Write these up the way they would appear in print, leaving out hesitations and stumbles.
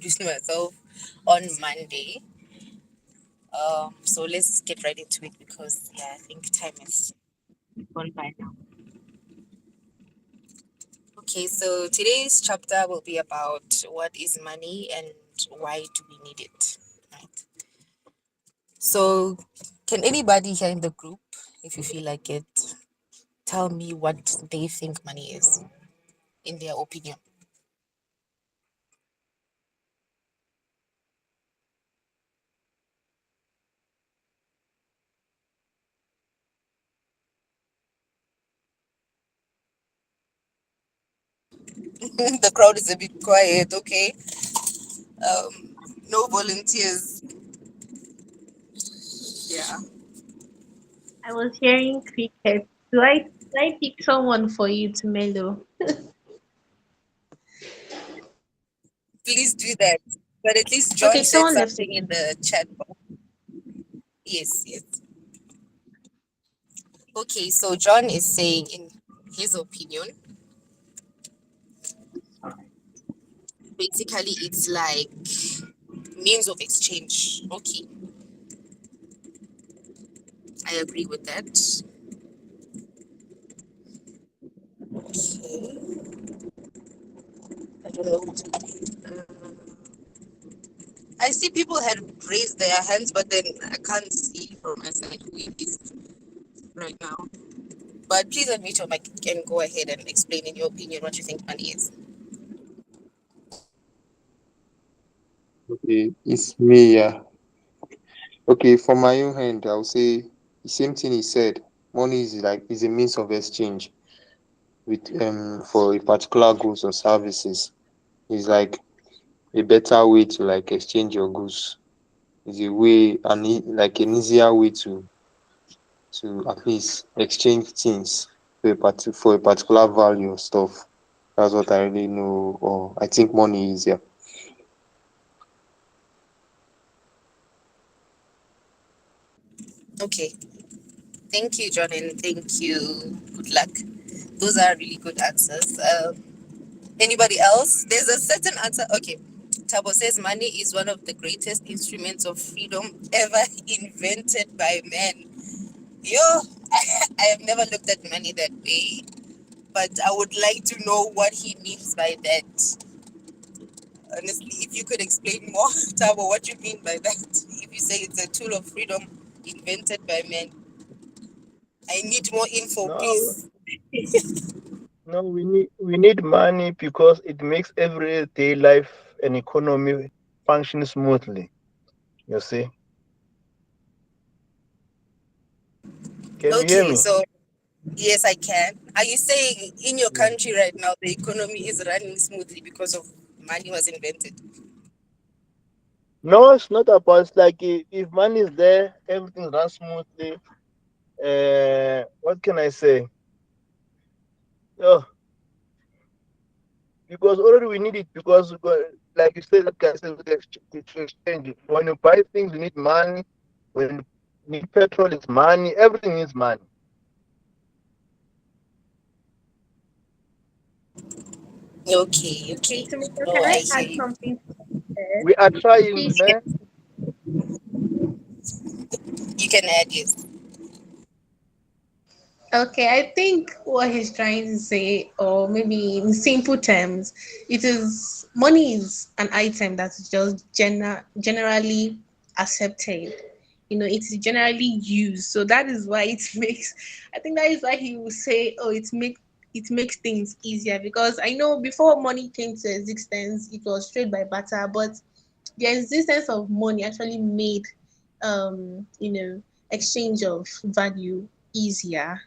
introduced myself on Monday. So let's get right into it because yeah, I think time has gone by now. Okay, so today's chapter will be about what is money and why do we need it. Right. So, can anybody here in the group, if you feel like it, tell me what they think money is in their opinion? The crowd is a bit quiet, okay? No volunteers. Yeah. I was hearing cricket. Do I pick someone for you to mellow? Please do that. But at least John Okay, said someone left something in again. the chat box. Yes, yes. Okay, so John is saying, in his opinion, basically it's like means of exchange. Okay, I agree with that. Okay, I don't know. I see people had raised their hands, but then I can't see from my side who it is right now. But please unmute your mic and go ahead and explain in your opinion what you think money is. Okay, it's me, yeah. Okay, from my own hand, I'll say the same thing he said. Money is a means of exchange with for a particular goods or services. It's like a better way to like exchange your goods. It's a way like an easier way to at least exchange things for a particular value or stuff. That's what I really know, or I think money is, yeah. Okay, thank you, John, and thank you. Good luck. Those are really good answers. Anybody else? There's a certain answer. Okay. Tabo says money is one of the greatest instruments of freedom ever invented by men. Yo, I have never looked at money that way, but I would like to know what he means by that. Honestly, if you could explain more, Tabo, what you mean by that. If you say it's a tool of freedom invented by men, I need more info, No, please. no, we need money because it makes everyday life and economy function smoothly. You see? Can you hear Okay, me? so yes, I can. Are you saying in your Yeah. country right now the economy is running smoothly because of money was invented? No, it's not about. It's like if money is there, everything runs smoothly. What can I say? Oh, because already we need it because like you said, like I said, to exchange it. When you buy things, you need money. When you need petrol, it's money. Everything needs money. Okay, Okay, okay. Tomika, Oh, can I I hear add you. something to this? We are trying, Please, man. You can add yes. okay, I think what he's trying to say, or maybe in simple terms, it is money is an item that's just generally accepted. It is generally used. So that is why it makes. I think that is why he will say, "Oh, it makes things easier." Because I know before money came to existence, it was trade by barter, but the existence of money actually made, exchange of value easier.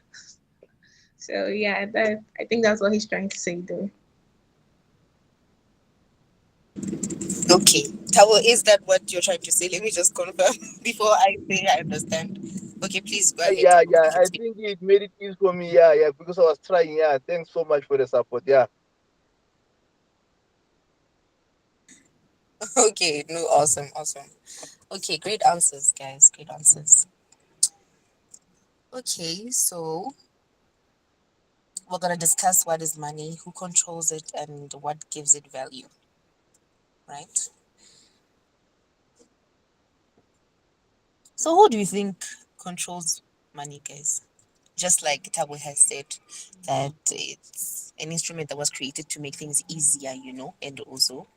So yeah, that I think that's what he's trying to say there. Okay. Tawo, is that what you're trying to say? Let me just confirm before I say I understand. Okay, please go ahead, Yeah, Tawo. yeah. You can I speak. think it made it easy for me. Yeah, yeah. Because I was trying. Yeah. Thanks so much for the support. Yeah. Okay, no, awesome, awesome. Okay, great answers, guys. Great answers. Okay, so we're gonna discuss what is money, who controls it, and what gives it value, right? So who do you think controls money, guys? Just like Tabo has said, that it's an instrument that was created to make things easier, and also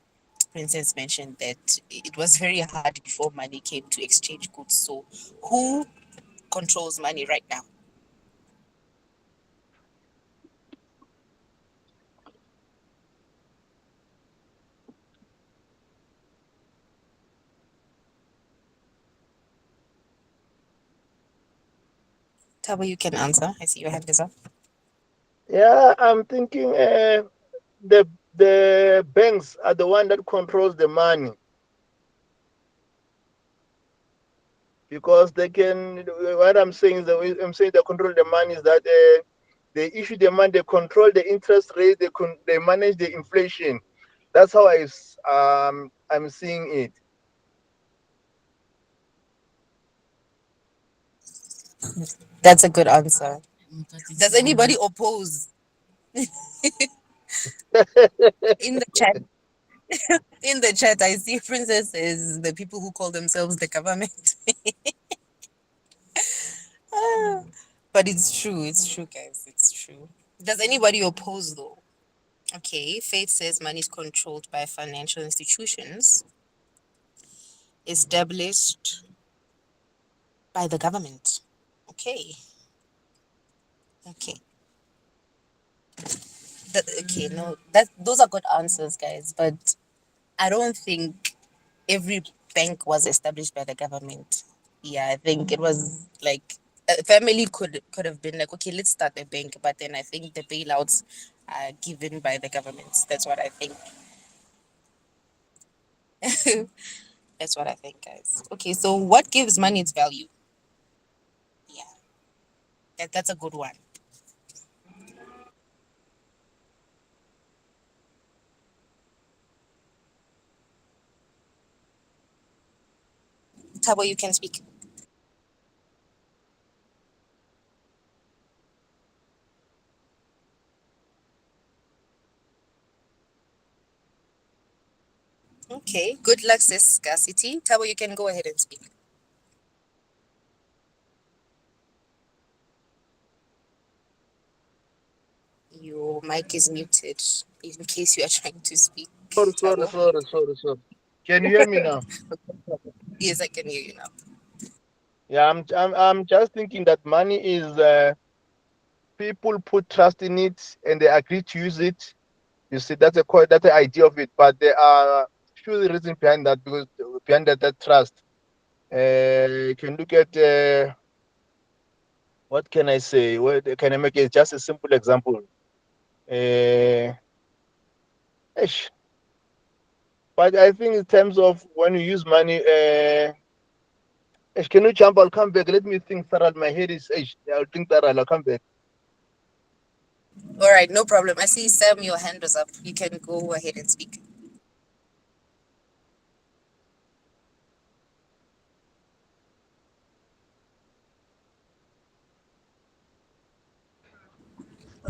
Princess mentioned that it was very hard before money came to exchange goods. So who controls money right now? Tabo, you can answer. I see your hand is up. Yeah, I'm thinking the banks are the one that controls the money because they can. What I'm saying is that I'm saying they control the money is that they issue the money, they control the interest rate, they manage the inflation. That's how I'm seeing it. That's a good answer. Does anybody oppose in the chat? In the chat, I see Princess is the people who call themselves the government. Ah, but it's true. It's true, guys. It's true. Does anybody oppose though? Okay, Faith says money is controlled by financial institutions established by the government. Okay, okay, okay. No, that those are good answers, guys. But I don't think every bank was established by the government. Yeah, I think it was like a family could have been like, okay, let's start a bank, but then I think the bailouts are given by the governments. That's what I think. That's what I think, guys. Okay, so what gives money its value? Yeah, that's a good one. Tabo, you can speak. Okay, good luck says scarcity. Tabo, you can go ahead and speak. Your mic is muted in case you are trying to speak, Sorry, sorry, Tabo. sorry, sorry, sorry. Can you hear me now? Yes, I can hear you now. Yeah, I'm just thinking that money is people put trust in it and they agree to use it. You see, that's the idea of it. But there are few reasons behind that because behind that trust. You can look at what can I say? What can I make it just a simple example? Uh, ish. But I think in terms of when you use money, can you jump? I'll come back. Let me think. That my head is. I'll think that I'll come back. All right, no problem. I see Sam, your hand was up. You can go ahead and speak.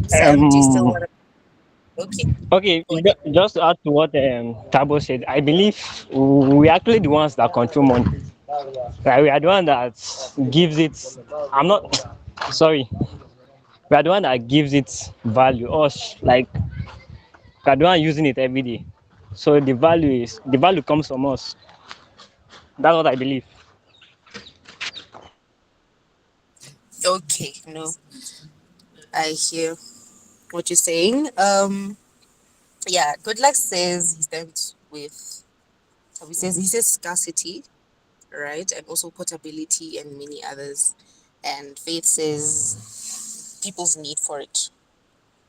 Sam, do you still Um, want to? Okay, okay, go ahead. just to add to what Tabo said, I believe we are actually the ones that control money. Like, we are the one that gives it. I'm not sorry. We are the one that gives it value. Us, like, we are the one using it every day. So the value comes from us. That's what I believe. Okay, no, I hear what you're saying. Yeah, good luck says he stands with. So he says scarcity, right, and also portability and many others. And Faith says people's need for it.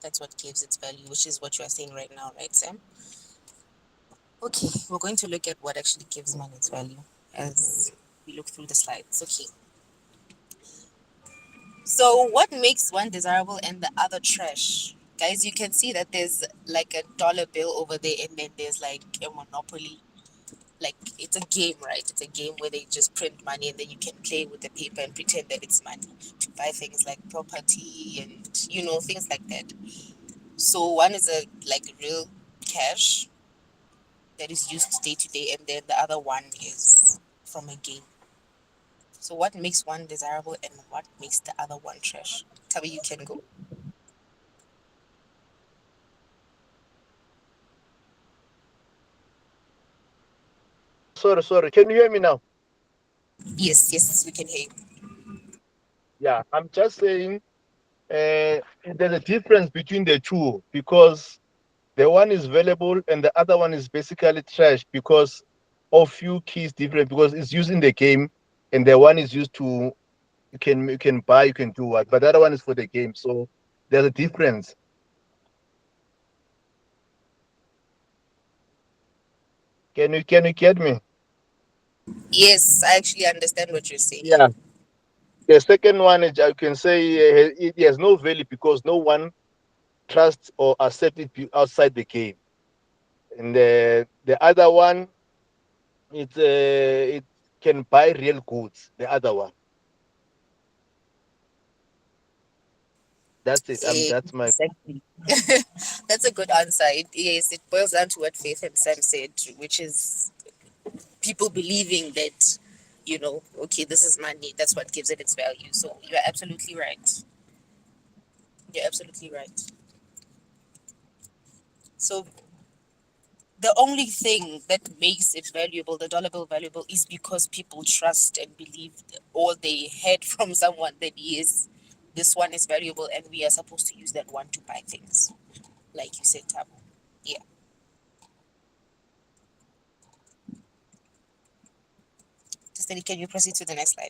That's what gives its value, which is what you are saying right now, right, Sam? Okay, we're going to look at what actually gives money its value as we look through the slides. Okay, so what makes one desirable and the other trash? Guys, you can see that there's like a dollar bill over there, and then there's like a monopoly. Like it's a game, right? It's a game where they just print money and then you can play with the paper and pretend that it's money to buy things like property and things like that. So one is a like real cash that is used day to day, and then the other one is from a game. So what makes one desirable and what makes the other one trash? Tabi, you can go. Sorry. Can you hear me now? Yes, yes, we can hear you. Yeah, I'm just saying there's a difference between the two because the one is valuable and the other one is basically trash because of few keys different because it's used in the game and the one is used to you can buy, you can do what, but the other one is for the game. So there's a difference. Can you get me? Yes, I actually understand what you're saying. Yeah. The second one is I can say it has no value because no one trusts or accepts it outside the game. And the other one, it can buy real goods. The other one, that's it. That's my Exactly. That's a good answer. Yes, it boils down to what Faith and Sam said, which is people believing that, okay, this is money. That's what gives it its value. So you're absolutely right. You're absolutely right. So the only thing that makes it valuable, the dollar bill valuable, is because people trust and believe or they heard from someone that yes, this one is valuable and we are supposed to use that one to buy things. Like you said, Tabo. Yeah. Just can you proceed to the next slide?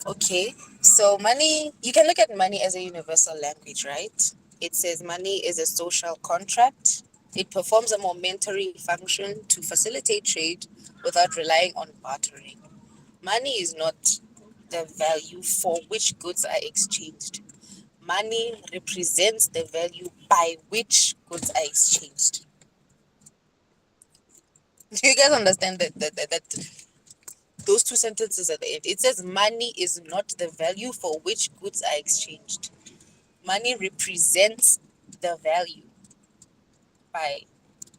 Okay, so money, you can look at money as a universal language, right? It says money is a social contract. It performs a momentary function to facilitate trade without relying on bartering. Money is not the value for which goods are exchanged. Money represents the value by which goods are exchanged. Do you guys understand that those two sentences at the end? It says money is not the value for which goods are exchanged. Money represents the value by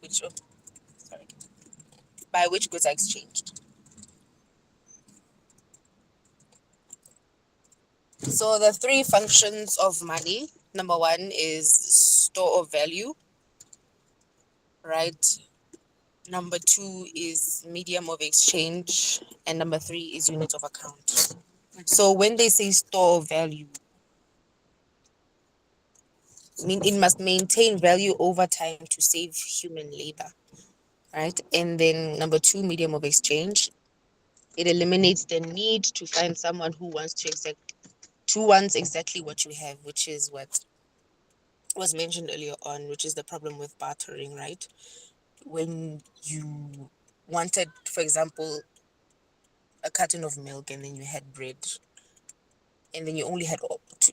which oh, sorry by which goods are exchanged. So the three functions of money. Number one is store of value, right? Number two is medium of exchange, and number three is unit of account. So when they say store of value, I mean it must maintain value over time to save human labor, right? And then number two, medium of exchange. It eliminates the need to find someone who wants exactly what you have, which is what was mentioned earlier on, which is the problem with bartering, right? When you wanted, for example, a carton of milk and then you had bread and then you only had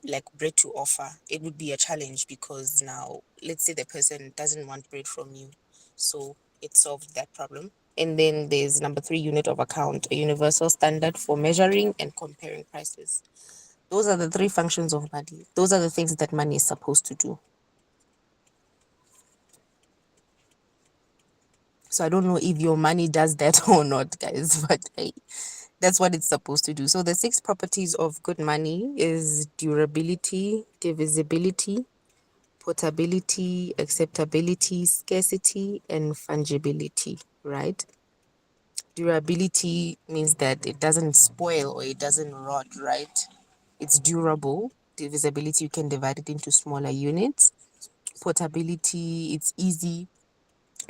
like bread to offer, it would be a challenge because now let's say the person doesn't want bread from you, so it solved that problem. And then there's number three, unit of account, a universal standard for measuring and comparing prices. Those are the three functions of money. Those are the things that money is supposed to do. So I don't know if your money does that or not, guys, but that's what it's supposed to do. So the six properties of good money is durability, divisibility, portability, acceptability, scarcity, and fungibility, right? Durability means that it doesn't spoil or it doesn't rot, right? It's durable. Divisibility, you can divide it into smaller units. Portability, it's easy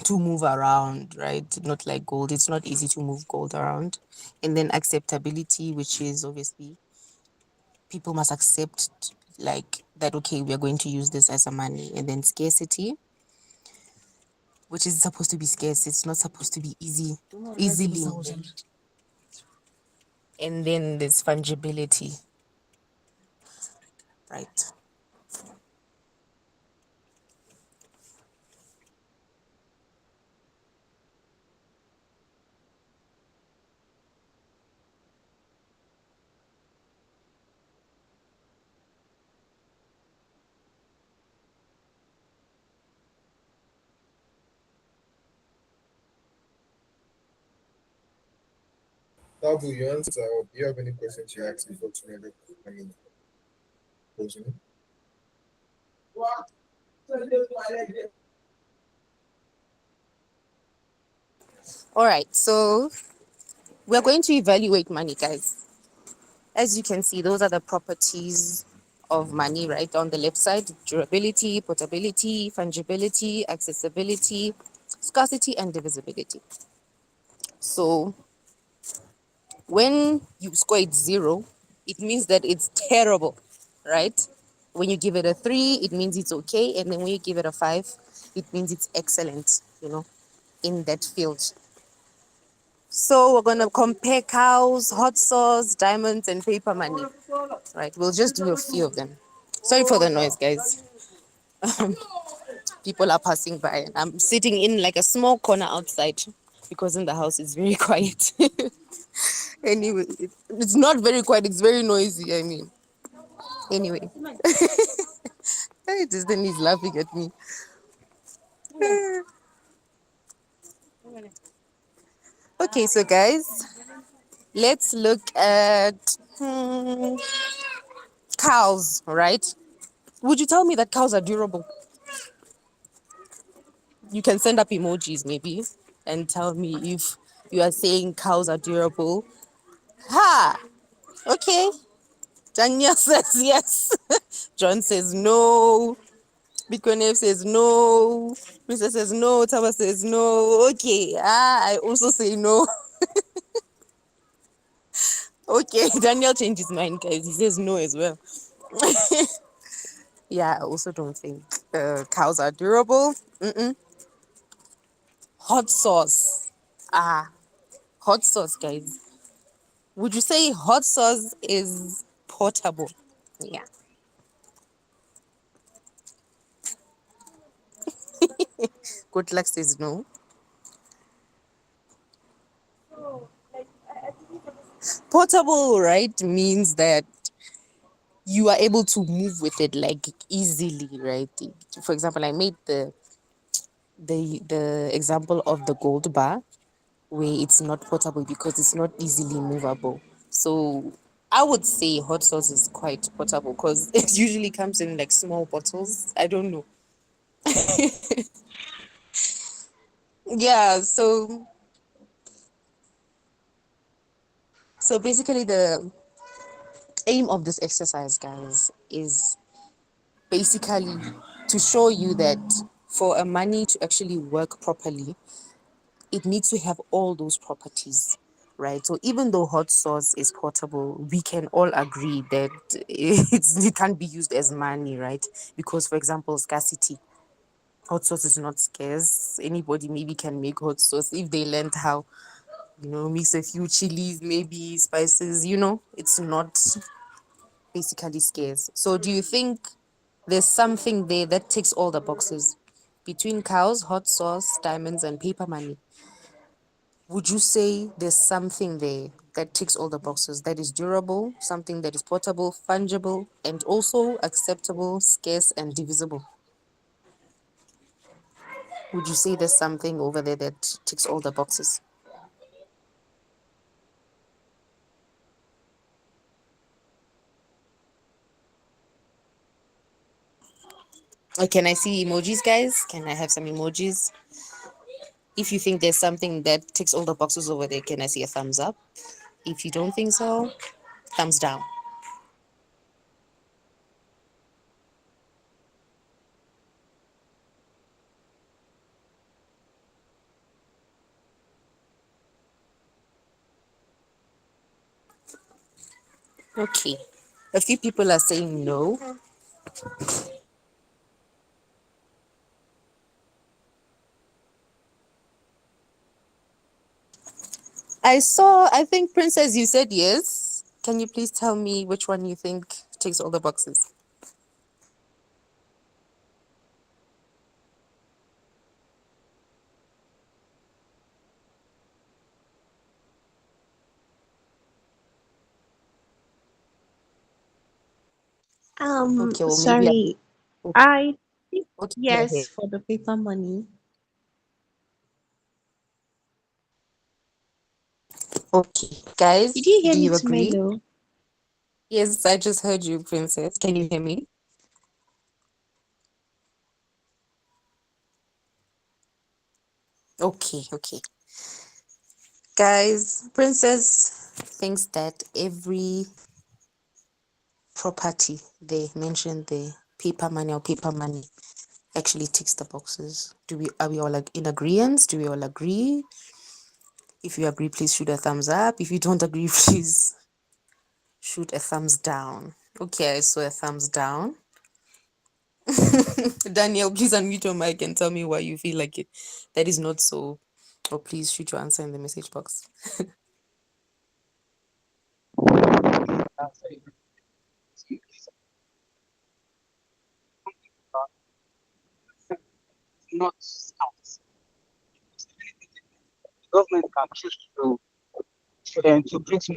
to move around, right? Not like gold, it's not easy to move gold around. And then acceptability, which is obviously people must accept like that, okay, we're going to use this as a money. And then scarcity, which is supposed to be scarce, it's not supposed to be easily. And then there's fungibility, right? Tabu, you answer, or do you have any questions you ask before tomorrow? I mean, closing. All right, so we're going to evaluate money, guys. As you can see, those are the properties of money right on the left side: durability, portability, fungibility, accessibility, scarcity, and divisibility. So when you score it 0, it means that it's terrible, right? When you give it a 3, it means it's okay. And then when you give it a 5, it means it's excellent, in that field. So we're going to compare cows, hot sauce, diamonds, and paper money. Right, we'll just do a few of them. Sorry for the noise, guys. People are passing by, and I'm sitting in like a small corner outside because in the house it's very quiet. Anyway, it's not very quiet, it's very noisy. I mean, anyway, this thing is laughing at me. Okay, so guys, let's look at cows, right? Would you tell me that cows are durable? You can send up emojis maybe and tell me if you are saying cows are durable. Ha! Okay. Daniel says yes. John says no. Bikonev says no. Princess says no. Taba says no. Okay. I also say no. Okay. Daniel changed his mind, guys. He says no as well. Yeah, I also don't think cows are durable. Hot sauce. Ah, hot sauce, guys. Would you say hot sauce is portable? Yeah. Good luck says no. Portable, right, means that you are able to move with it like easily, right? For example, I made the example of the gold bar where it's not portable because it's not easily movable. So I would say hot sauce is quite portable because it usually comes in like small bottles. I don't know. Yeah, so basically the aim of this exercise, guys, is basically to show you that for a money to actually work properly, it needs to have all those properties, right? So even though hot sauce is portable, we can all agree that it can't be used as money, right? Because, for example, scarcity. Hot sauce is not scarce. Anybody maybe can make hot sauce if they learned how, mix a few chilies, maybe spices, it's not basically scarce. So do you think there's something there that ticks all the boxes between cows, hot sauce, diamonds, and paper money? Would you say there's something there that ticks all the boxes, that is durable, something that is portable, fungible, and also acceptable, scarce, and divisible? Would you say there's something over there that ticks all the boxes? Can I see emojis, guys? Can I have some emojis? If you think there's something that ticks all the boxes over there, can I see a thumbs up? If you don't think so, thumbs down. Okay. A few people are saying no. I think, Princess, you said yes. Can you please tell me which one you think ticks all the boxes? Okay, well, maybe. Sorry. Okay, I think okay, go yes ahead. for the paper money. Okay, guys, Did you hear do me you to agree? Melo? Yes, I just heard you, Princess. Can you hear me? Okay, okay. Guys, Princess thinks that every property they mentioned, the paper money actually ticks the boxes. Do we Are we all like in agreement? Do we all agree? If you agree, please shoot a thumbs up. If you don't agree, please shoot a thumbs down. Okay, I saw a thumbs down. Daniel, please unmute your mic and tell me why you feel like it. That is not so. Or please shoot your answer in the message box. Not scouts. Government can choose to bring some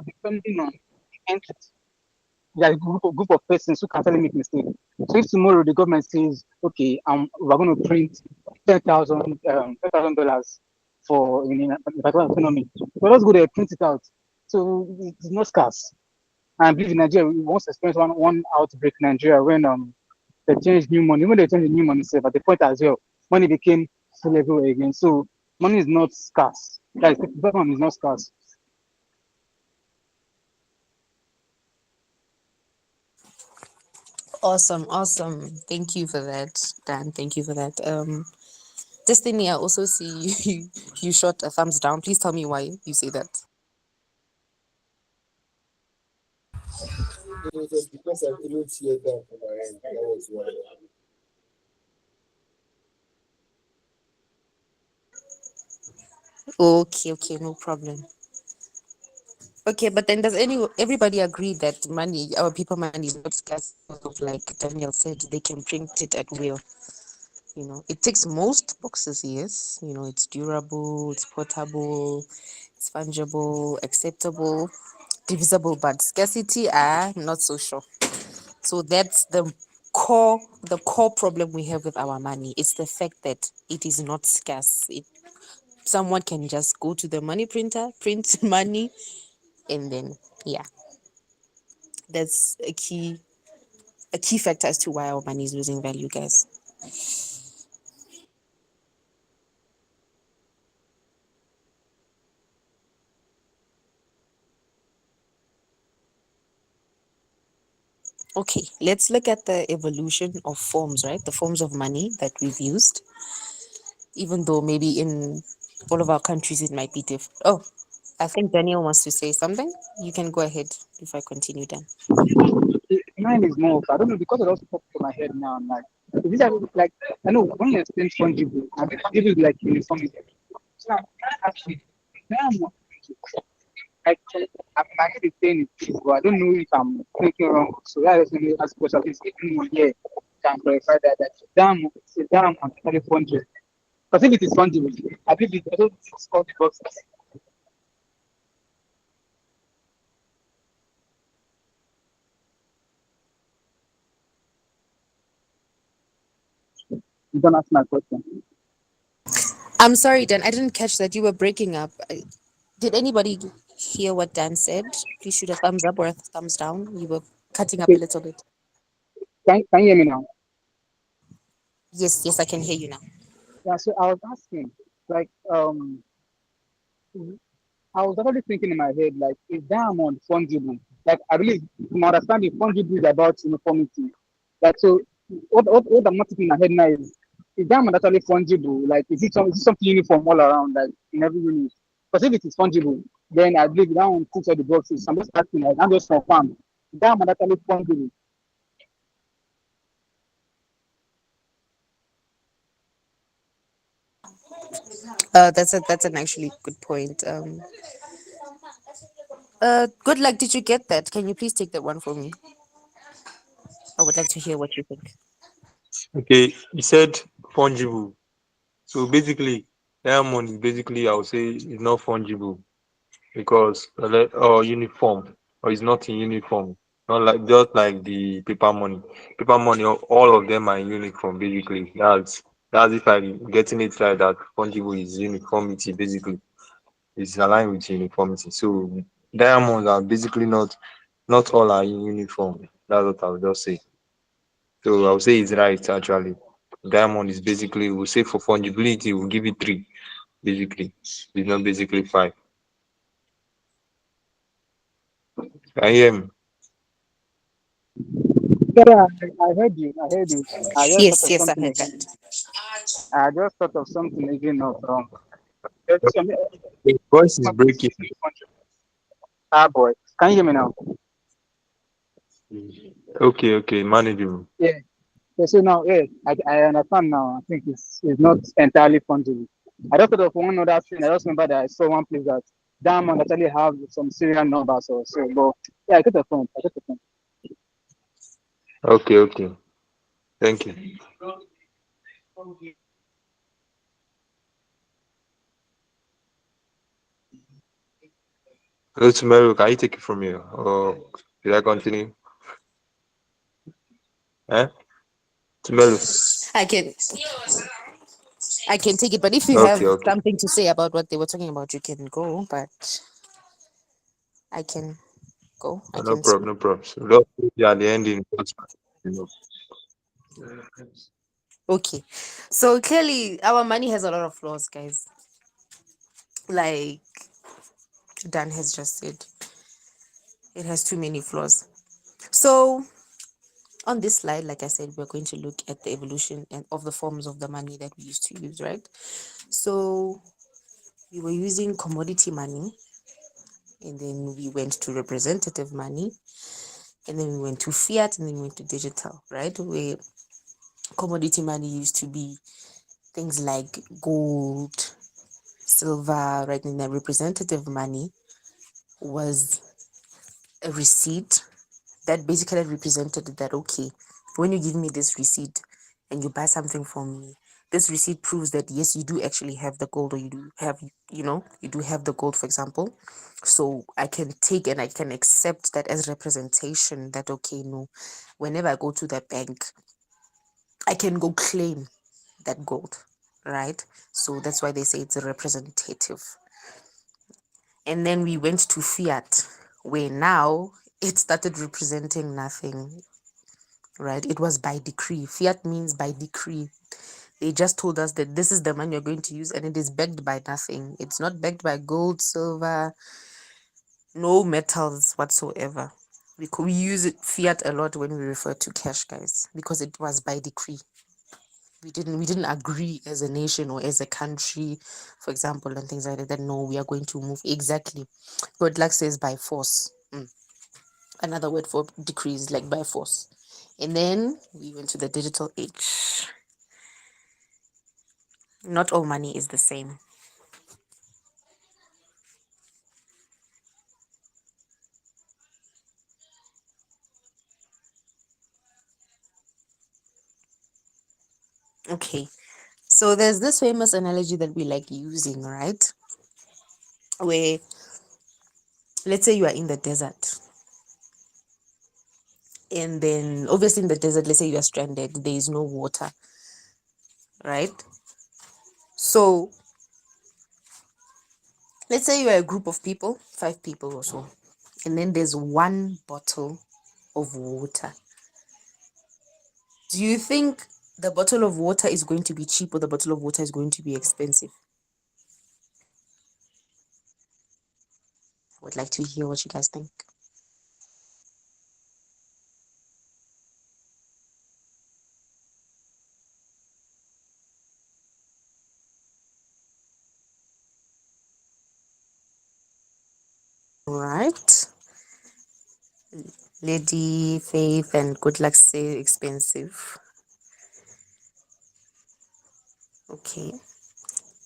depending on the entity. There are group of persons who can tell make mistake. So if tomorrow the government says, okay, we're going to print $10,000 for in a particular economy, well, let's go there print it out. So it's not scarce. And I believe in Nigeria, we once experienced one outbreak in Nigeria when they changed new money. When they changed the new money safe at the point as well, money became full everywhere again. So money is not scarce. That is, the government is not scarce. Awesome, awesome. Thank you for that, Dan. Thank you for that. Destiny, I also see you shot a thumbs down. Please tell me why you say that. It was because I couldn't hear that from my end. That was why. Okay, okay, no problem. Okay, but then does everybody agree that money, our people money is not scarce because of like Daniel said, they can print it at will. It ticks most boxes, yes. It's durable, it's portable, it's fungible, acceptable, divisible, but scarcity, not so sure. So that's the core problem we have with our money. It's the fact that it is not scarce. Someone can just go to the money printer, print money, and then yeah, that's a key factor as to why our money is losing value, guys. Okay, let's look at the evolution of forms, right? The forms of money that we've used, even though maybe in all of our countries it might be different. Oh, I think Daniel wants to say something. You can go ahead if I continue, Dan. Mine is more of, I don't know, because it also popped to my head now. I'm like, is this like, I know when you explain fungible, I mean, fungible is like uniformity. So I'm actually, now I'm not actually, my head is saying it, but I don't know if I'm thinking wrong. So that is me ask question. Is if anyone here can clarify that damn on actually fungible. Because if it is fungible, I believe it also it's called the box. You don't ask my question. I'm sorry, Dan. I didn't catch that. You were breaking up. Did anybody hear what Dan said? Please shoot a thumbs up or a thumbs down. You were cutting up a Okay, little bit. can you hear me now? Yes, yes, I can hear you now. Yeah, so I was asking, like, I was actually thinking in my head, like, is diamond fungible? Like, I believe, my understanding, fungible is about uniformity. Like, so what I'm not thinking in my head now is diamond actually fungible? Like, is it something uniform all around, like, in every unit? Because if it is fungible, then I believe that one ticks all the boxes. I'm just asking, like, I'm just confirmed. Diamond actually fungible. That's an actually good point. Good luck. Did you get that? Can you please take that one for me? I would like to hear what you think. Okay, he said fungible. So basically, diamond is basically, I would say, is not fungible because or uniform or is not in uniform. Not like just like the paper money. Paper money, all of them are in uniform basically. That's That's if I'm getting it right that fungible is uniformity basically. It's aligned with uniformity. So diamonds are basically not all are uniform. That's what I would just say. So I would say it's right actually. Diamond is basically we'll say for fungibility we'll give it three basically. It's not basically five. Can you hear me? Yeah, I heard you. I heard you. I just thought Yes, of yes, I something heard that. again. I just thought of something again not wrong. It's, The voice is my breaking. ah boy. Can you hear me now? Okay, okay, manageable. Yeah. Yeah, so now, yeah, I understand now. I think it's not entirely fungible. I just thought of one other thing. I just remember that I saw one place that diamond actually have some serial numbers or so. But yeah, I get the point. I get the point. Okay, okay. Thank you. So tomorrow, can you take it from here? Or should I continue? Eh? Tomorrow. I can I can take it, but if you Okay, have okay. something to say about what they were talking about, you can go. But I can go. I No can problem, speak. no problem. So just put it at the ending. You know. Okay. So clearly, our money has a lot of flaws, guys. Like Dan has just said, it has too many flaws. So on this slide, like I said, we're going to look at the evolution and of the forms of the money that we used to use, right? So we were using commodity money, and then we went to representative money, and then we went to fiat, and then we went to digital, right? Where commodity money used to be things like gold, silver, right? And the representative money was a receipt that basically represented that, okay, when you give me this receipt and you buy something from me, this receipt proves that yes, you do actually have the gold, or you do have, you do have the gold, for example. So I can take and I can accept that as representation that, okay, no, whenever I go to the bank, I can go claim that gold, right? So that's why they say it's a representative. And then we went to fiat, where now it started representing nothing, right? It was by decree. Fiat means by decree. They just told us that this is the money you're going to use, and it is backed by nothing. It's not backed by gold, silver, no metals whatsoever. We use it fiat a lot when we refer to cash, guys, because it was by decree. We didn't agree as a nation or as a country, for example, and things like that. That no, we are going to move exactly. God like says by force. Another word for decree is like by force. And then we went to the digital age. Not all money is the same. Okay. So there's this famous analogy that we like using, right? Where let's say you are in the desert, and then obviously in the desert, let's say you are stranded, there is no water, right? So let's say you are a group of people, 5 people or so, and then there's one bottle of water. Do you think the bottle of water is going to be cheap, or the bottle of water is going to be expensive? I would like to hear what you guys think. All right. Lady Faith and Good Luck say expensive. Okay.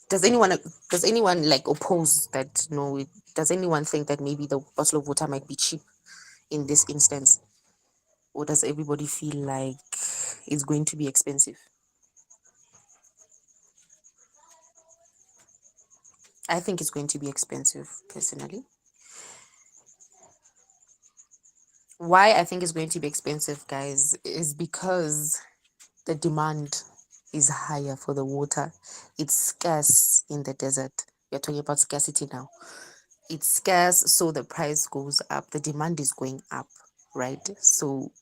Does anyone like oppose that? No. Does anyone think that maybe the bottle of water might be cheap in this instance, or does everybody feel like it's going to be expensive? I think it's going to be expensive personally. Why I think it's going to be expensive, guys, is because the demand. is higher for the water. It's scarce in the desert. We're talking about scarcity now. It's scarce, so the price goes up. The demand is going up, right? So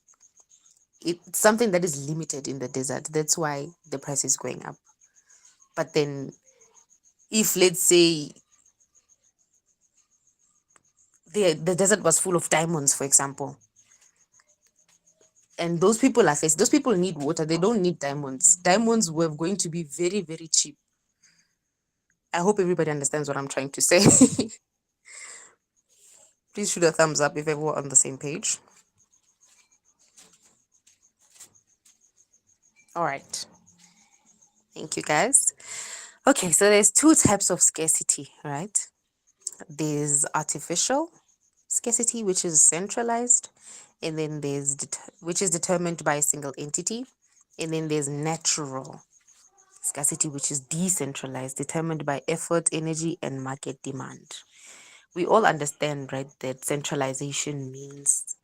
it's something that is limited in the desert. That's why the price is going up. But then, if let's say the desert was full of diamonds, for example, and those people are faced, those people need water, they don't need diamonds. Diamonds were going to be very, very cheap. I hope everybody understands what I'm trying to say. Please shoot a thumbs up if everyone on the same page. All right. Thank you, guys. Okay, so there's two types of scarcity, right? There's artificial scarcity, which is centralized, and then there's which is determined by a single entity, and then there's natural scarcity, which is decentralized, determined by effort, energy, and market demand. We all understand, right, that centralization means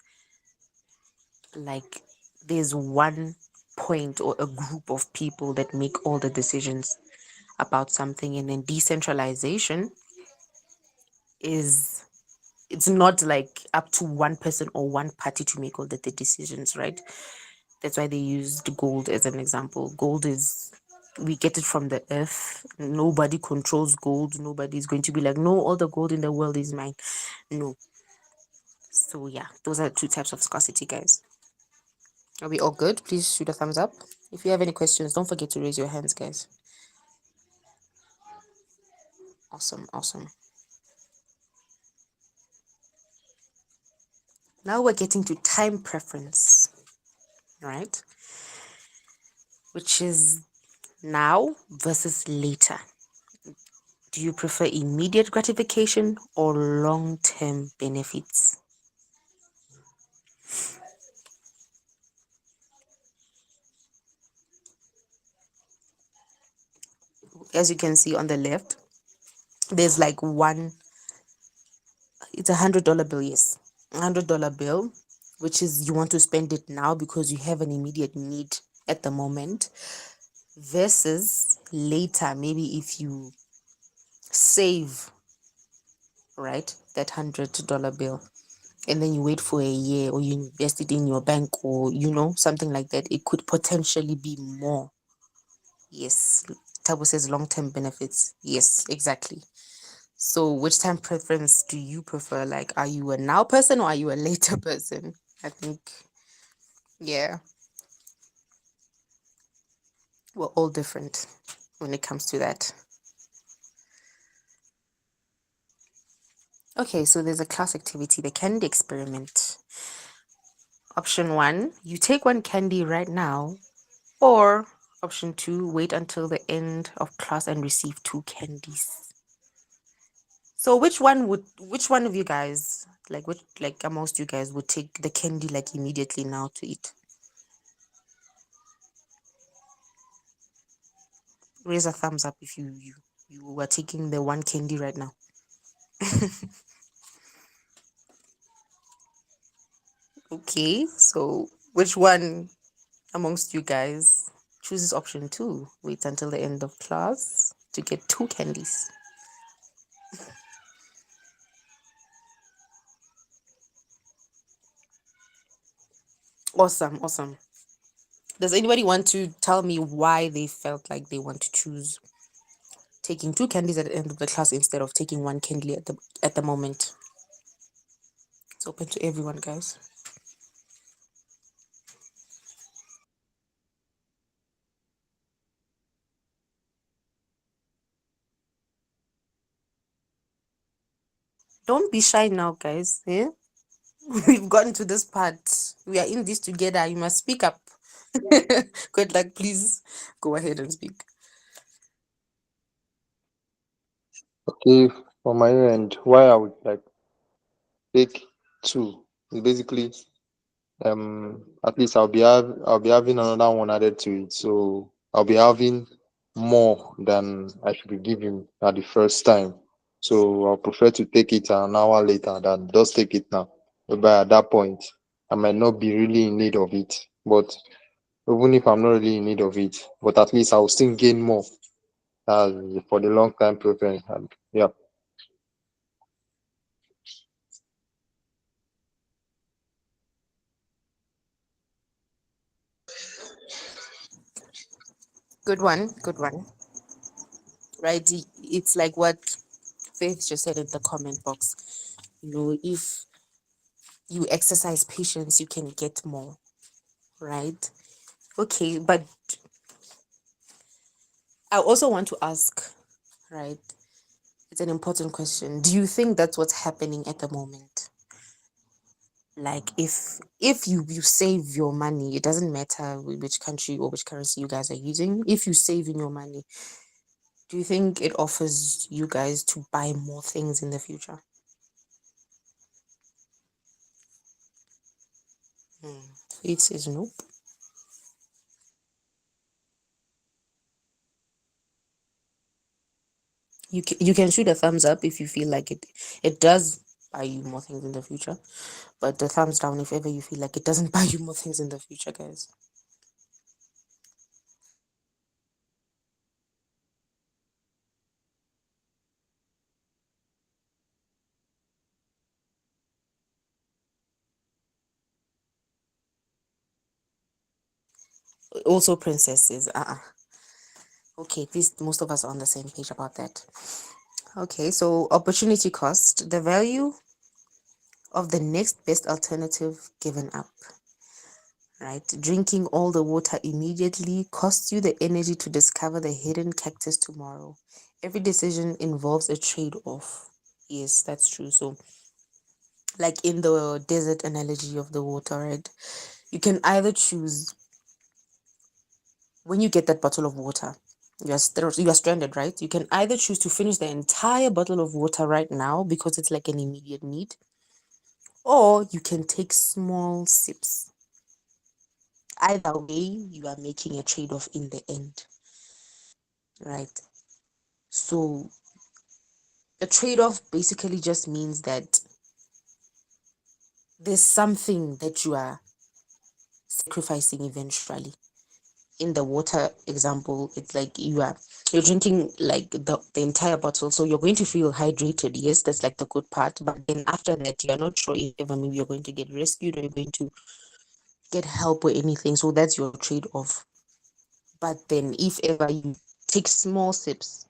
like there's one point or a group of people that make all the decisions about something, and then decentralization is it's not like up to one person or one party to make all the decisions, right? That's why they used gold as an example. Gold is we get it from the earth. Nobody controls gold. Nobody's going to be like, no, all the gold in the world is mine. No. So yeah, those are two types of scarcity, guys. Are we all good? Please shoot a thumbs up. If you have any questions, don't forget to raise your hands, guys. Awesome, awesome. Now we're getting to time preference, right? Which is now versus later. Do you prefer immediate gratification or long term benefits? As you can see on the left, there's like one, it's $100 bill, yes. $100 bill, which is you want to spend it now because you have an immediate need at the moment, versus later, maybe if you save, right, that $100 bill and then you wait for a year or you invest it in your bank or something like that, it could potentially be more. Yes, Tabo says long-term benefits. Yes, exactly. So which time preference do you prefer? Like, are you a now person or are you a later person? I think, yeah, we're all different when it comes to that. Okay, so there's a class activity, the candy experiment. Option one, you take one candy right now, or option two, wait until the end of class and receive two candies. So which one of you guys, like amongst you guys would take the candy like immediately now to eat? Raise a thumbs up if you were taking the one candy right now. Okay, so which one amongst you guys chooses option two? Wait until the end of class to get two candies. Awesome, awesome. Does anybody want to tell me why they felt like they want to choose taking two candies at the end of the class instead of taking one candy at the moment? It's open to everyone, guys. Don't be shy now, guys. Yeah? We've gotten to this part. We are in this together. You must speak up. Good luck, please go ahead and speak. Okay, for my end, why I would like take two is basically at least I'll be having another one added to it, so I'll be having more than I should be giving at the first time. So I'll prefer to take it an hour later than just take it now. But at that point, I might not be really in need of it. But even if I'm not really in need of it, but at least I'll still gain more uh, for the long time preference. And yeah. Good one. Good one. Right. It's like what Faith just said in the comment box. If you exercise patience, you can get more. Right. Okay. But I also want to ask, right? It's an important question. Do you think that's what's happening at the moment? Like if you save your money, it doesn't matter which country or which currency you guys are using. If you save in your money, do you think it offers you guys to buy more things in the future? Hmm. It says nope. You can shoot a thumbs up if you feel like it does buy you more things in the future, but the thumbs down if ever you feel like it doesn't buy you more things in the future, guys. Also, princesses. Okay, at least most of us are on the same page about that. Okay, so opportunity cost, the value of the next best alternative given up, right? Drinking all the water immediately costs you the energy to discover the hidden cactus tomorrow. Every decision involves a trade off. Yes, that's true. So, like in the desert analogy of the water, right? You can either choose when you get that bottle of water. You are stranded, right? You can either choose to finish the entire bottle of water right now because it's like an immediate need, or you can take small sips. Either way, you are making a trade off in the end, right? So, a trade off basically just means that there's something that you are sacrificing eventually. In the water example, it's like you're drinking like the entire bottle, so you're going to feel hydrated. Yes, that's like the good part, but then after that, you're not sure if ever maybe you're going to get rescued or you're going to get help or anything. So that's your trade off. But then, if ever you take small sips,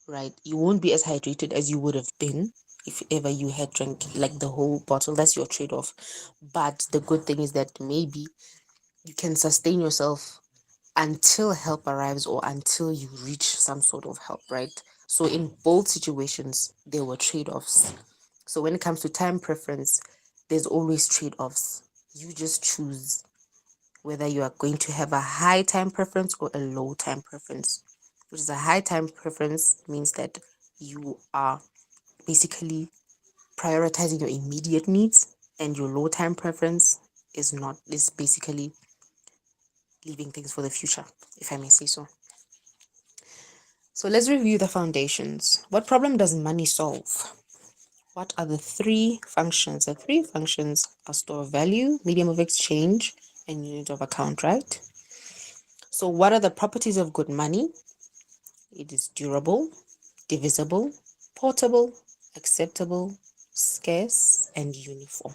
right, you won't be as hydrated as you would have been if ever you had drank like the whole bottle. That's your trade off. But the good thing is that maybe you can sustain yourself until help arrives or until you reach some sort of help, right? So, in both situations, there were trade offs. So, when it comes to time preference, there's always trade offs. You just choose whether you are going to have a high time preference or a low time preference. Which is a high time preference means that you are basically prioritizing your immediate needs, and your low time preference is basically leaving things for the future, if I may say so. So let's review the foundations. What problem does money solve? What are the three functions? The three functions are store of value, medium of exchange, and unit of account, right? So what are the properties of good money? It is durable, divisible, portable, acceptable, scarce, and uniform.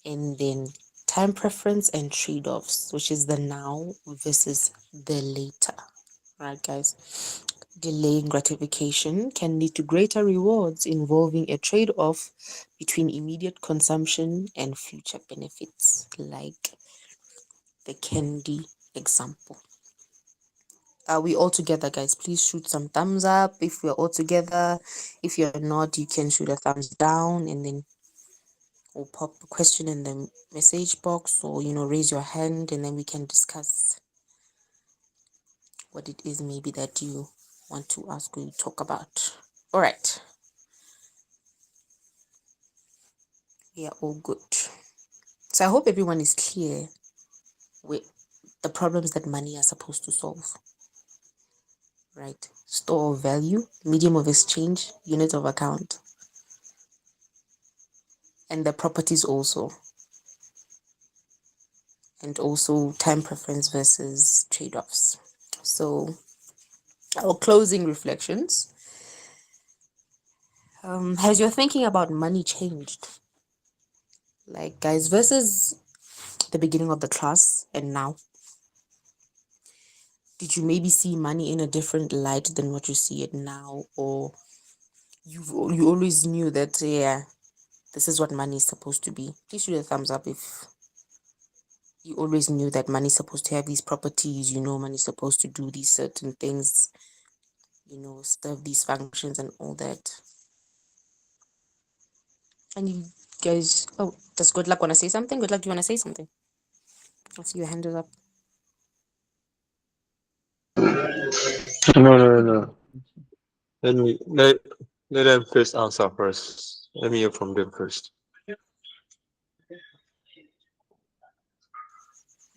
And then time preference and trade-offs, which is the now versus the later. Right, guys? Delaying gratification can lead to greater rewards involving a trade-off between immediate consumption and future benefits, like the candy example. Are we all together, guys? Please shoot some thumbs up if we're all together. If you're not, you can shoot a thumbs down, and then we'll pop a question in the message box, or raise your hand, and then we can discuss what it is maybe that you want to ask or talk about. All right, we are all good. So I hope everyone is clear with the problems that money are supposed to solve. Right? Store of value, medium of exchange, unit of account, and the properties also. and also time preference versus trade offs. So, our closing reflections. Has your thinking about money changed? Like, guys, versus the beginning of the class and now, did you maybe see money in a different light than what you see it now, or you always knew that, yeah, this is what money is supposed to be? Please shoot a thumbs up if you always knew that money is supposed to have these properties, money is supposed to do these certain things, serve these functions and all that. And you guys, oh, does Good Luck want to say something? Good Luck, do you want to say something? I see your hand is up. No, no, no, no. Let me let them first answer first. Let me hear from them first.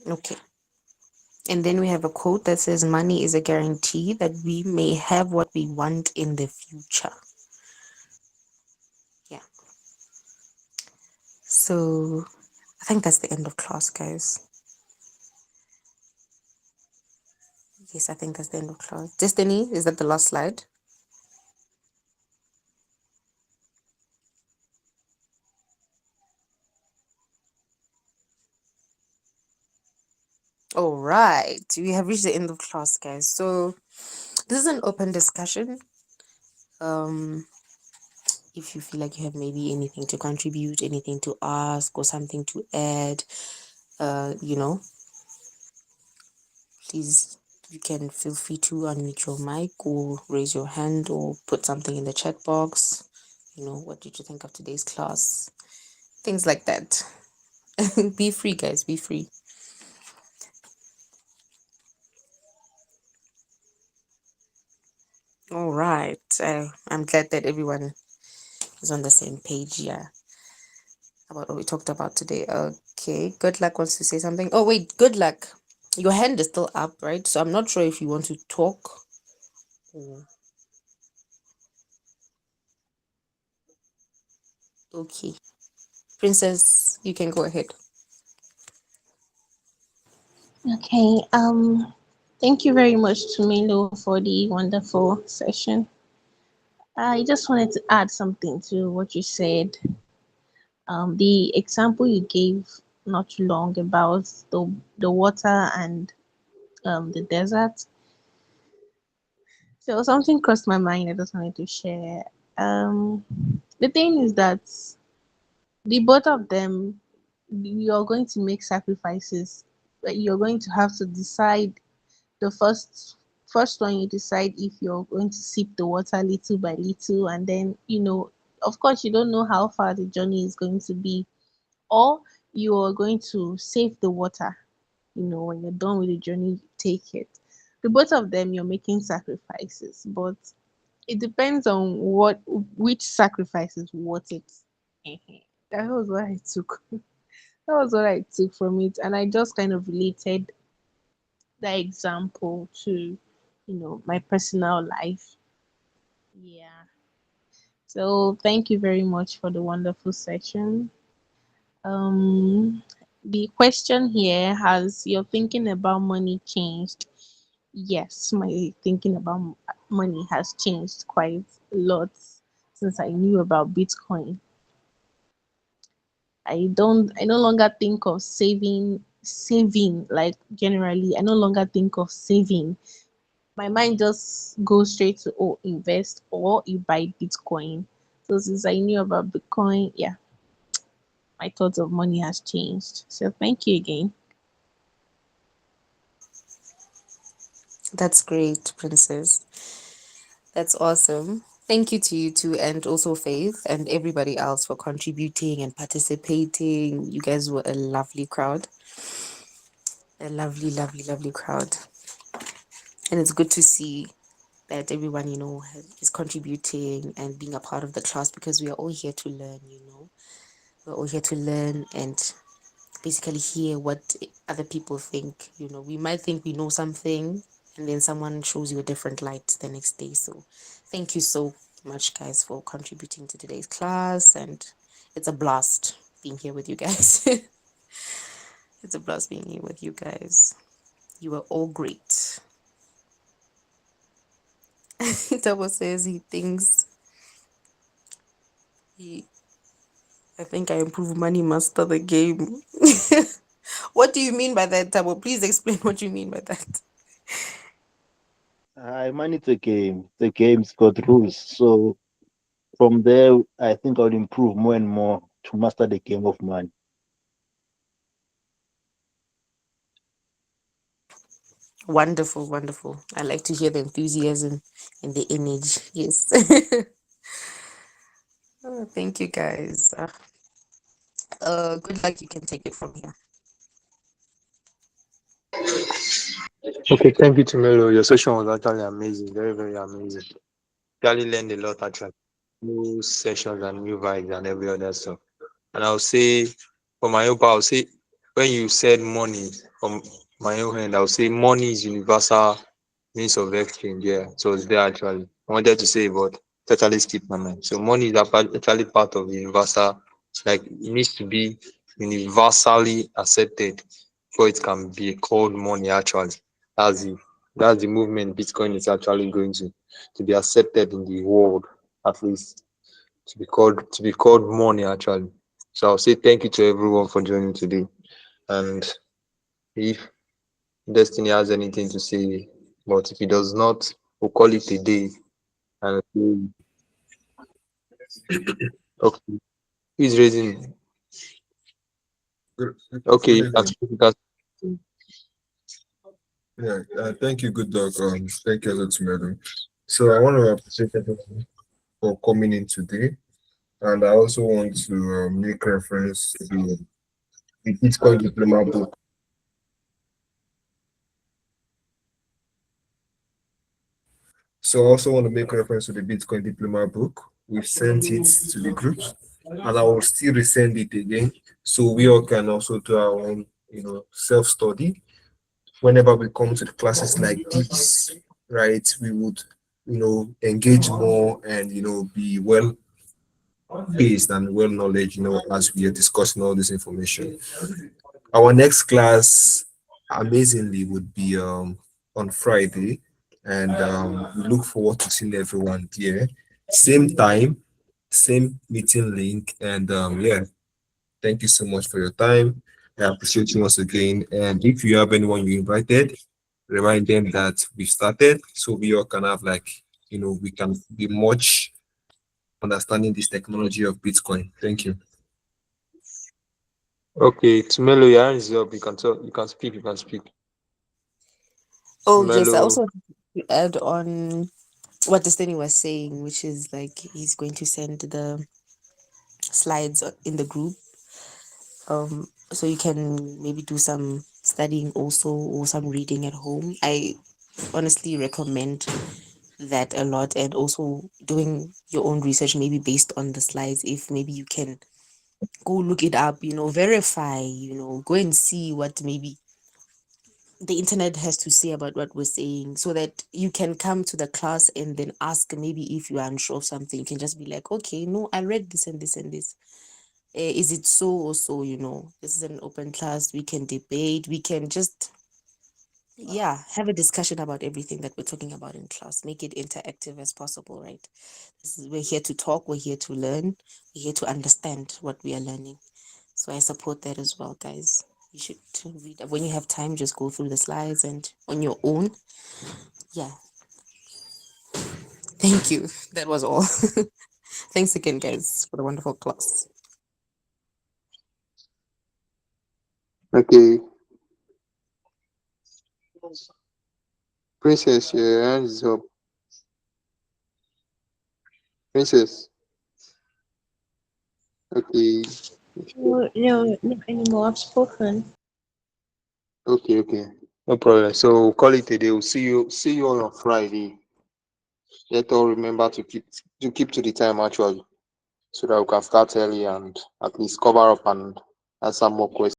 Okay. And then we have a quote that says, money is a guarantee that we may have what we want in the future. Yeah. So I think that's the end of class, guys. Yes, I think that's the end of class. Destiny, is that the last slide? All right. We have reached the end of class, guys. So this is an open discussion. Um, if you feel like you have maybe anything to contribute, anything to ask, or something to add, please, you can feel free to unmute your mic or raise your hand or put something in the chat box. What did you think of today's class? Things like that. Be free, guys. Be free. All right. I'm glad that everyone is on the same page. Yeah. About what we talked about today. Okay. Good Luck wants to say something. Oh, wait. Good Luck. Your hand is still up, right? So I'm not sure if you want to talk. Or... Okay. Princess, you can go ahead. Okay. Thank you very much to Milo for the wonderful session. I just wanted to add something to what you said. The example you gave not too long about the water and the desert. So something crossed my mind. I just wanted to share. The thing is that the both of them, you're going to make sacrifices. But you're going to have to decide the first one. You decide if you're going to sip the water little by little, and then of course, you don't know how far the journey is going to be, or you are going to save the water. When you're done with the journey, you take it. The both of them, you're making sacrifices, but it depends on which sacrifice is worth it. That was what I took. That was what I took from it, and I just kind of related that example to my personal life. Yeah. So thank you very much for the wonderful session. Um, the question here: has your thinking about money changed? Yes, my thinking about money has changed quite a lot since I knew about Bitcoin. I no longer think of saving like generally. I no longer think of saving. My mind just goes straight to, oh, invest or you buy Bitcoin. So since I knew about Bitcoin, yeah, my thoughts of money has changed. So thank you again. That's great, Princess. That's awesome. Thank you to you too, and also Faith and everybody else for contributing and participating. You guys were a lovely crowd, a lovely, lovely, lovely crowd. And it's good to see that everyone, is contributing and being a part of the class because we are all here to learn. We're all here to learn and basically hear what other people think. We might think we know something, and then someone shows you a different light the next day. So thank you so much, guys, for contributing to today's class, and it's a blast being here with you guys. It's a blast being here with you guys. You are all great. Tabo says he thinks he. I think I improve money master the game. What do you mean by that, Tabo? Please explain what you mean by that. I manage the game. The game's got rules. So from there, I think I would improve more and more to master the game of money. Wonderful, wonderful. I like to hear the enthusiasm and the energy. Yes. Oh, thank you, guys. Good luck. You can take it from here. Okay, thank you, Tumelo. Your session was actually amazing, very, very amazing. Really learned a lot actually. New sessions and new vibes and every other stuff. And I'll say, for my own part, I'll say, when you said money, from my own hand, I'll say money is universal means of exchange. Yeah, so it's there actually. I wanted to say, but totally skipped my mind. So money is actually part of the universal, like it needs to be universally accepted before it can be called money actually. That's the that's the movement Bitcoin is actually going to be accepted in the world, at least to be called money actually. So I'll say thank you to everyone for joining today. And if Destiny has anything to say, but if he does not, we'll call it a day. And okay, who's raising? Good, Okay, good you can evening. speak. You can, Yeah, thank you, good dog. Thank you, to madam. So I want to appreciate everyone for coming in today, and I also want to make reference to the Bitcoin diploma book. So I also want to make reference to the Bitcoin diploma book. We've sent it to the groups, and I will still resend it again, so we all can also do our own, self study whenever we come to the classes like this, right? We would, engage more and be well based and well knowledge, as we are discussing all this information. Our next class, amazingly, would be on Friday, and we look forward to seeing everyone there. Same time, same meeting link, and yeah, thank you so much for your time. I appreciate you once again. And if you have anyone you invited, remind them that we started, so we all can have like, we can be much understanding this technology of Bitcoin. Thank you. okay, Tumelo, your hand is up. You can talk. You can speak. You can speak. Oh, yes. I Tumelo. also wanted to add on what Destiny was saying, which is like he's going to send the slides in the group. So you can maybe do some studying also or some reading at home. I honestly recommend that a lot, and also doing your own research maybe based on the slides. If maybe you can go look it up, verify, go and see what maybe the internet has to say about what we're saying, so that you can come to the class and then ask. Maybe if you are unsure of something, you can just be like, okay, no, I read this and this and this. Is it so or so? This is an open class. We can debate. We can just, yeah, have a discussion about everything that we're talking about in class. Make it interactive as possible, right? We're here to talk. We're here to learn. We're here to understand what we are learning. So I support that as well, guys. You should read when you have time. Just go through the slides and on your own. Yeah. Thank you. That was all. Thanks again, guys, for the wonderful class. Okay, Princess, your hand is up. Princess. Okay, No, no, not anymore. I've spoken. okay. No problem. So we'll call it a day. We'll see you all on Friday. Let all remember to keep to the time actually, so that we can start early and at least cover up and answer more questions.